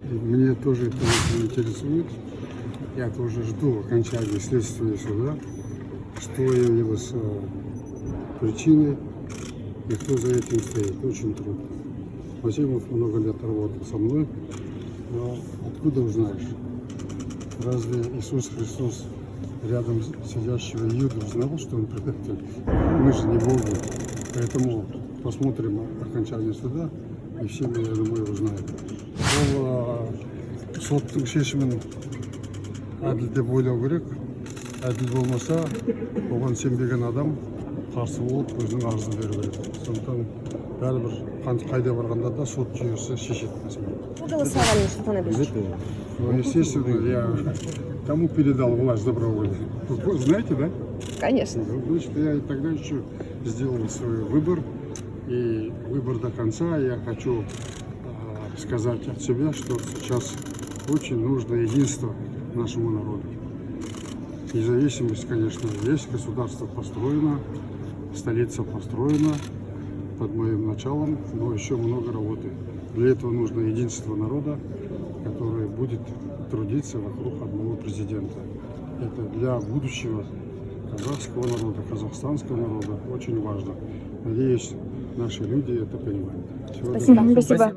Мне тоже это очень интересует. Я тоже жду окончания следствия суда, что явилось причиной и кто за этим стоит. Очень трудно. Васильев много лет работал со мной, но откуда узнаешь? Разве Иисус Христос рядом сидящего Иуду знал, что он предатель? Мы же не Боги. Поэтому посмотрим окончание суда, и все мы, я думаю, узнаем. Соттың шешімін әділ деп ойлау керек. Әділ болмаса, оған сенбеген адам қарсы болып өзінің арызын беру керек. Сондықтан бәрібір қайда барғанда да сот жүйесі шешеді мәселені. Вы голосовали, Нурсултан Абишевич? Ну, естественно, я кому передал власть добровольно. Вы знаете, да? Конечно. Значит, я и тогда еще сделал свой выбор. И выбор до конца. Я хочу сказать от себя, что сейчас очень нужно единство нашему народу. Независимость, конечно, есть, государство построено, столица построена под моим началом, но еще много работы. Для этого нужно единство народа, который будет трудиться вокруг одного президента. Это для будущего казахского народа, казахстанского народа очень важно. Надеюсь, наши люди это понимают. Спасибо. Спасибо.